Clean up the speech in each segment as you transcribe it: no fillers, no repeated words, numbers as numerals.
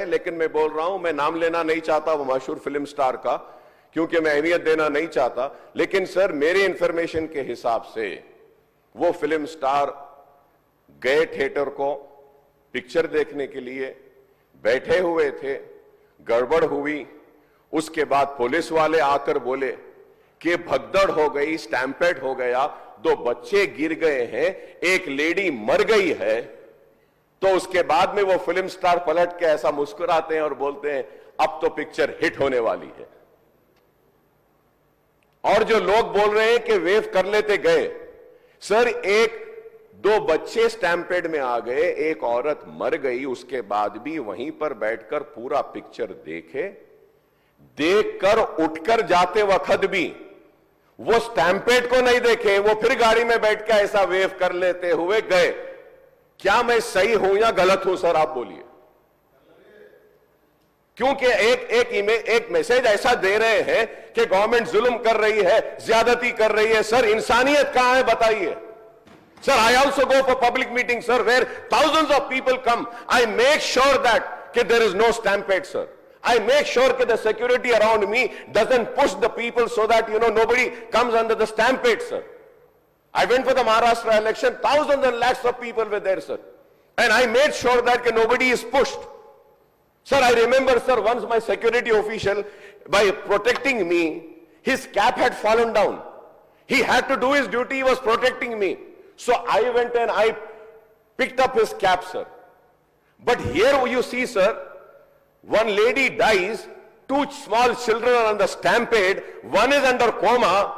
है, लेकिन मैं बोल रहा हूं, मैं नाम लेना नहीं चाहता वो मशहूर फिल्म स्टार का, क्योंकि मैं अहमियत देना नहीं चाहता। लेकिन सर, मेरी इंफॉर्मेशन के हिसाब से वो फिल्म स्टार गए थिएटर को पिक्चर देखने के लिए, बैठे हुए थे, गड़बड़ हुई, उसके बाद पुलिस वाले आकर बोले कि भगदड़ हो गई, स्टैम्पेड हो गया, 2 बच्चे गिर गए हैं, एक लेडी मर गई है। तो उसके बाद में वो फिल्म स्टार पलट के ऐसा मुस्कुराते हैं और बोलते हैं अब तो पिक्चर हिट होने वाली है। और जो लोग बोल रहे हैं कि वेव कर लेते गए, सर 1-2 बच्चे स्टैम्पेड में आ गए, एक औरत मर गई, उसके बाद भी वहीं पर बैठकर पूरा पिक्चर देखकर उठकर जाते वक्त भी वो स्टैम्पेड को नहीं देखे, वो फिर गाड़ी में बैठ के ऐसा वेव कर लेते हुए गए। क्या मैं सही हूं या गलत हूं सर, आप बोलिए? क्योंकि एक मैसेज ऐसा दे रहे हैं कि गवर्नमेंट जुल्म कर रही है, ज्यादती कर रही है। सर, इंसानियत कहां है बताइए? Sir, I also go for public meetings, sir, where thousands of people come. I make sure that there is no stampede, sir. I make sure that the security around me doesn't push the people so that, nobody comes under the stampede, sir. I went for the Maharashtra election, thousands and lakhs of people were there, sir. And I made sure that nobody is pushed. Sir, I remember, sir, once my security official, by protecting me, his cap had fallen down. He had to do his duty, he was protecting me. So I went and I picked up his cap, sir. But here you see, sir, one lady dies, 2 small children are on the stampede, one is under coma,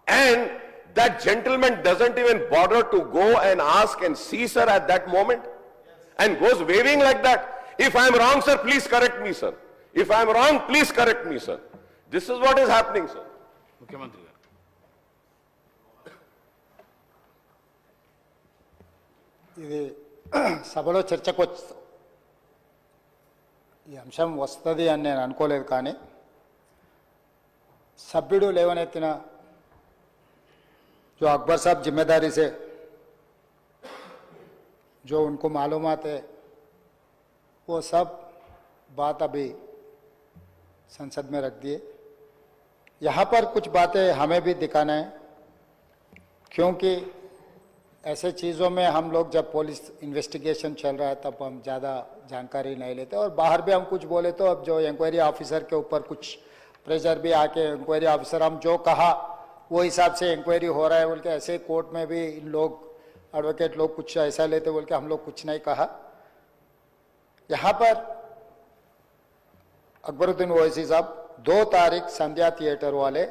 and that gentleman doesn't even bother to go and ask and see, sir, at that moment, and goes waving like that. If I am wrong, sir, please correct me, sir. If I am wrong, please correct me, sir. This is what is happening, sir. Mukhyamantri. ఇది సభలో చర్చకు ఈ అంశం వస్తుంది అని నేను అనుకోలేదు, కానీ సభ్యుడు లేవనెత్తిన जो अकबर साहब जिम्मेदारी से जो उनको मालूमात है वो सब बात अभी संसद में रख दिए। यहाँ पर कुछ बातें हमें भी दिखाना है, क्योंकि ऐसे चीज़ों में हम लोग जब पुलिस इन्वेस्टिगेशन चल रहा है तब हम ज़्यादा जानकारी नहीं लेते, और बाहर भी हम कुछ बोले तो अब जो इंक्वायरी ऑफिसर के ऊपर कुछ प्रेशर भी आके इंक्वायरी ऑफिसर हम जो कहा वो हिसाब से इंक्वायरी हो रहा है बोल के, ऐसे कोर्ट में भी इन लोग एडवोकेट लोग कुछ ऐसा लेते बोल के हम लोग कुछ नहीं कहा। यहाँ पर अकबरुद्दीन ओवैसी साहब 2 तारीख संध्या थिएटर वाले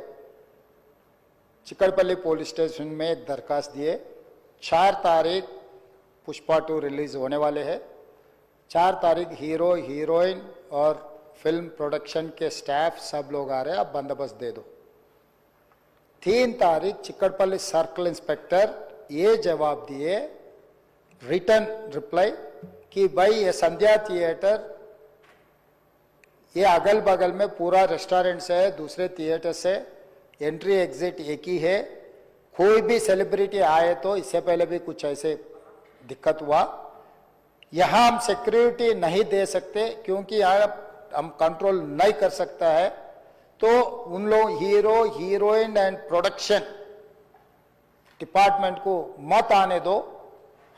चिकड़पल्ली पुलिस स्टेशन में एक दरखास्त दिए। 4 तारीख पुष्पा 2 रिलीज होने वाले हैं। 4 तारीख हीरो हीरोइन और फिल्म प्रोडक्शन के स्टाफ सब लोग आ रहे हैं, आप बंदोबस्त दे दो। 3 तारीख चिकड़पल्ली सर्कल इंस्पेक्टर ये जवाब दिए, रिटर्न रिप्लाई, कि भाई ये संध्या थिएटर ये अगल बगल में पूरा रेस्टोरेंट से है, दूसरे थिएटर से एंट्री एग्जिट एक ही है, कोई भी सेलिब्रिटी आए तो इससे पहले भी कुछ ऐसे दिक्कत हुआ, यहाँ हम सिक्योरिटी नहीं दे सकते क्योंकि यहाँ हम कंट्रोल नहीं कर सकता है, तो उन लोग hero heroine and production department को मत आने दो।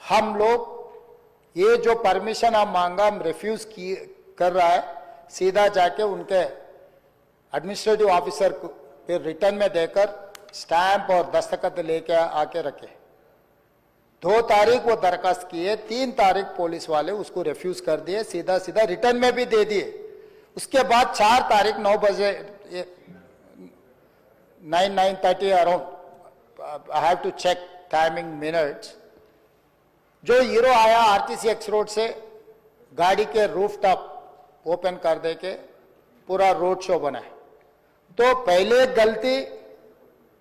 हम लोग ये जो परमिशन हम मांगा हम रिफ्यूज कर रहा है, सीधा जाके उनके एडमिनिस्ट्रेटिव ऑफिसर को फिर रिटर्न में देकर स्टैंप और दस्तखत लेके आके रखे। 2 तारीख वो दरखास्त किए, 3 तारीख पुलिस वाले उसको रिफ्यूज कर दिए, सीधा सीधा रिटर्न में भी दे दिए। उसके बाद 4 तारीख 9 बजे 9:30 around, I have to check timing minutes, जो हीरो आया आरटीसी एक्स रोड से गाड़ी के रूफ टॉप ओपन कर दे के पूरा रोड शो बनाए। तो पहले गलती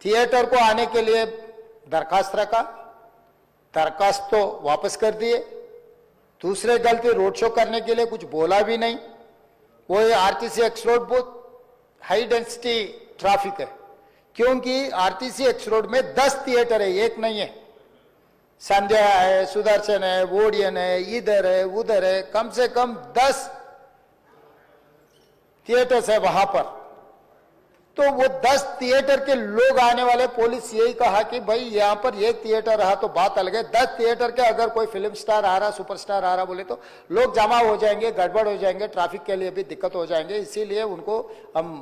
थिएटर को आने के लिए दरखास्त रखा, दरखास्त तो वापस कर दिए। दूसरे गलती रोड शो करने के लिए कुछ बोला भी नहीं। वो आरटीसी एक्स रोड बहुत हाई डेंसिटी ट्रैफिक है, क्योंकि आरटीसी एक्स रोड में 10 थिएटर है, एक नहीं है। संध्या है, सुदर्शन है, वोडियन है, इधर है उधर है, कम से कम 10 थिएटर्स है वहां पर, तो वो 10 थिएटर के लोग आने वाले, पुलिस यही कहा कि भाई यहां पर एक थिएटर रहा तो बात अलग है, 10 थिएटर के अगर कोई फिल्म स्टार आ रहा, सुपरस्टार आ रहा बोले तो लोग जमा हो जाएंगे, गड़बड़ हो जाएंगे, ट्रैफिक के लिए भी दिक्कत हो जाएंगे, इसीलिए उनको हम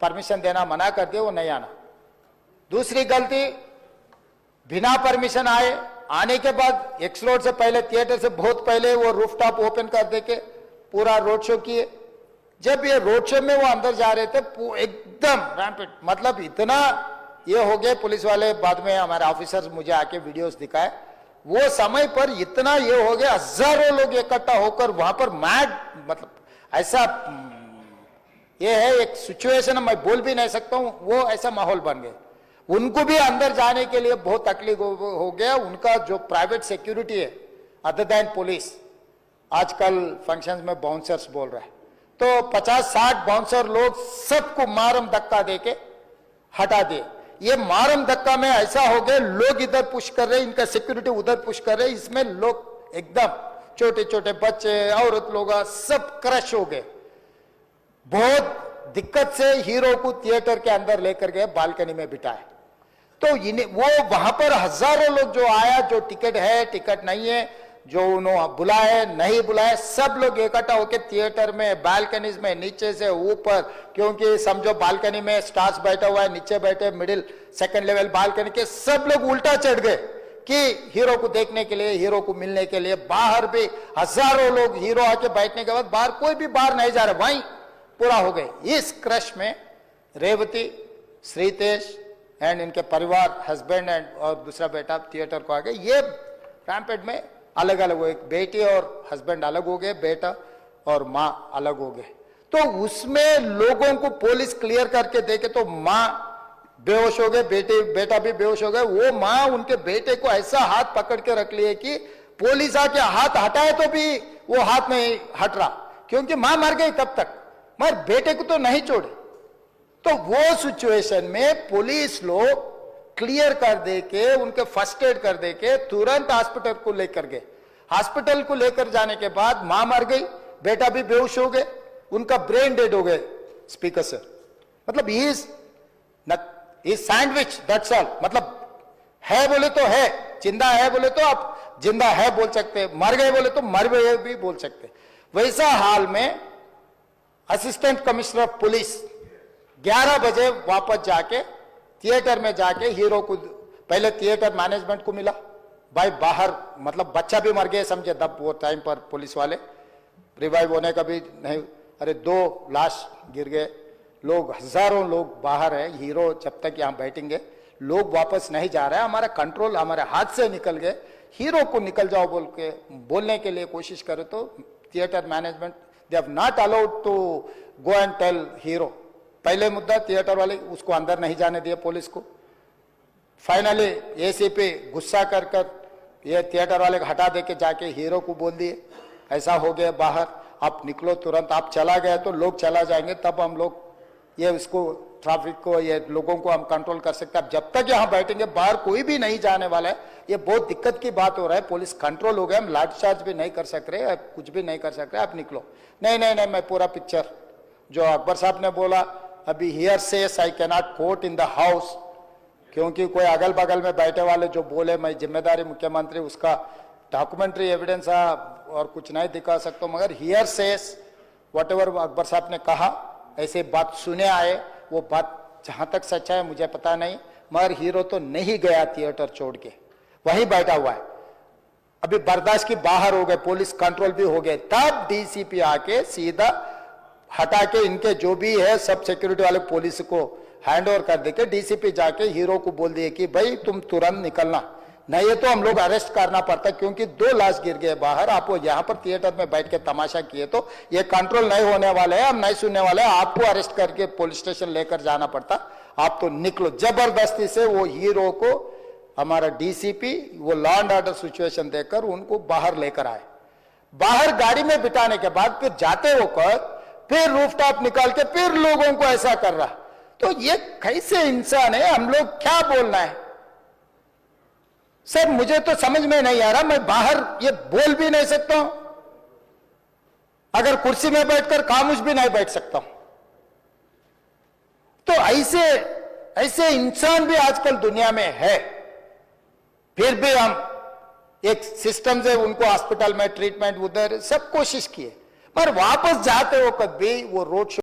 परमिशन देना मना कर दिए, वो नहीं आना। दूसरी गलती, बिना परमिशन आने के बाद एक्स रोड से पहले, थिएटर से बहुत पहले वो रूफटॉप ओपन कर दे के पूरा रोड शो किए। जब ये रोड शो में वो अंदर जा रहे थे एकदम रैंपेड, मतलब इतना ये हो गए पुलिस वाले, बाद में हमारे ऑफिसर्स मुझे आके वीडियोस दिखाए, वो समय पर इतना ये हो गया, हजारों लोग इकट्ठा होकर वहां पर मैड, मतलब ऐसा ये है एक सिचुएशन, मैं बोल भी नहीं सकता हूं, वो ऐसा माहौल बन गया। उनको भी अंदर जाने के लिए बहुत तकलीफ हो गया। उनका जो प्राइवेट सिक्योरिटी है अदर देन पुलिस, आजकल फंक्शंस में बाउंसर्स बोल रहा है, तो 50-60 बाउंसर लोग सबको मारम धक्का देके हटा दिए। ये मारम धक्का में ऐसा हो गया, लोग इधर पुश कर रहे, इनका सिक्योरिटी उधर पुश कर रहे, इसमें लोग एकदम छोटे छोटे बच्चे, औरत लोग सब क्रश हो गए। बहुत दिक्कत से हीरो को थिएटर के अंदर लेकर गए, बालकनी में बिठाए, तो वो वहां पर हजारों लोग जो आया, जो टिकट है टिकट नहीं है, जो उन्होंने बुलाए नहीं बुलाए, सब लोग इकट्ठा होकर थिएटर में, बालकनीज में, नीचे से ऊपर, क्योंकि समझो बालकनी में स्टार्स बैठा हुआ है, नीचे बैठे मिडिल सेकंड लेवल बालकनी के सब लोग उल्टा चढ़ गए कि हीरो को देखने के लिए, हीरो को मिलने के लिए। बाहर भी हजारों लोग, हीरो आके बैठने के बाद बाहर कोई भी बाहर नहीं जा रहा, वहीं पूरा हो गए। इस क्रश में रेवती, श्रीतेश एंड इनके परिवार, हस्बैंड एंड और दूसरा बेटा थिएटर को आ गए। ये रैम्पेड में अलग अलग हुए, एक बेटी और हस्बैंड अलग हो गए, बेटा और माँ अलग हो गए। तो उसमें लोगों को पुलिस क्लियर करके देखे तो माँ बेहोश हो गए, बेटा भी बेहोश हो गए। वो माँ उनके बेटे को ऐसा हाथ पकड़ के रख लिए कि पुलिस आके हाथ हटाए तो भी वो हाथ नहीं हट रहा, क्योंकि माँ मर गई तब तक, मगर बेटे को तो नहीं छोड़े। तो वो सिचुएशन में पुलिस लोग क्लियर कर दे के, उनके फर्स्ट एड कर दे के तुरंत हॉस्पिटल को लेकर गए। हॉस्पिटल को लेकर जाने के बाद मां मर गई, बेटा भी बेहोश हो गए, उनका ब्रेन डेड हो गए। स्पीकर सर, मतलब ही सैंडविच, दैट्स ऑल। मतलब है बोले तो है, जिंदा है बोले तो आप जिंदा है बोल सकते, मर गए बोले तो मर गए भी बोल सकते। वैसा हाल में असिस्टेंट कमिश्नर ऑफ पुलिस 11 बजे वापस जाके थिएटर में जाके हीरो को, पहले थिएटर मैनेजमेंट को मिला, भाई बाहर, मतलब बच्चा भी मर गया समझे तब वो टाइम पर पुलिस वाले, रिवाइव होने का भी नहीं। अरे 2 लाश गिर गए, लोग हजारों लोग बाहर है, हीरो जब तक यहाँ बैठेंगे, लोग वापस नहीं जा रहे हैं, हमारा कंट्रोल हमारे हाथ से निकल गए। हीरो को निकल जाओ बोल के बोलने के लिए कोशिश करे तो theatre management they have not allowed to go and tell hero. पहले मुद्दा थिएटर वाले उसको अंदर नहीं जाने दिए पुलिस को। फाइनली एसीपी गुस्सा कर ये थिएटर वाले को हटा दे के जाके हीरो को बोल दिए ऐसा हो गया बाहर, आप निकलो तुरंत, आप चला गए तो लोग चला जाएंगे, तब हम लोग ये उसको ट्रैफिक को, ये लोगों को हम कंट्रोल कर सकते हैं। अब जब तक यहाँ बैठेंगे बाहर कोई भी नहीं जाने वाला है, ये बहुत दिक्कत की बात हो रहा है। पुलिस कंट्रोल हो गया, हम लाठीचार्ज भी नहीं कर सक रहे, कुछ भी नहीं कर सक रहे, आप निकलो। नहीं नहीं नहीं, मैं पूरा पिक्चर जो अकबर साहब ने बोला, अभी hearsay I cannot quote in the house, क्योंकि कोई अगल बगल में बैठे वाले जो बोले मैं जिम्मेदारी मुख्यमंत्री, उसका डॉक्यूमेंट्री एविडेंस और कुछ नहीं दिखा सकता, मगर hearsay whatever Akbar साहब ने कहा, ऐसे बात सुने आए, वो बात जहां तक सच्चा है मुझे पता नहीं, मगर हीरो तो नहीं गया थिएटर छोड़ के, वहीं बैठा हुआ है। अभी बर्दाश्त की बाहर हो गए, पुलिस कंट्रोल भी हो गए, तब डीसीपी आके सीधा हटा के इनके जो भी है सब सिक्योरिटी वाले पुलिस को हैंड ओवर कर देके डीसीपी जाके हीरो को बोल दिए कि भाई तुम तुरंत निकलना, नहीं तो हम लोग अरेस्ट करना पड़ता, क्योंकि 2 लाश गिर गए बाहर, आप यहाँ पर थिएटर में बैठ के तमाशा किए तो ये कंट्रोल नहीं होने वाले हैं, हम नहीं सुनने वाले हैं, आपको अरेस्ट करके पुलिस स्टेशन लेकर जाना पड़ता, आप तो निकलो। जबरदस्ती से वो हीरो को हमारा डीसीपी वो लॉ एंड ऑर्डर सिचुएशन देकर उनको बाहर लेकर आए। बाहर गाड़ी में बिठाने के बाद फिर जाते होकर फिर रूफटॉप निकाल के फिर लोगों को ऐसा कर रहा, तो ये कैसे इंसान है, हम लोग क्या बोलना है सर, मुझे तो समझ में नहीं आ रहा। मैं बाहर ये बोल भी नहीं सकता हूं, अगर कुर्सी में बैठकर खामोश भी नहीं बैठ सकता हूं, ऐसे ऐसे इंसान भी आजकल दुनिया में है, फिर भी हम एक सिस्टम से उनको हॉस्पिटल में ट्रीटमेंट उधर सब कोशिश किए, पर वापस जाते वक्त भी वो रोड शो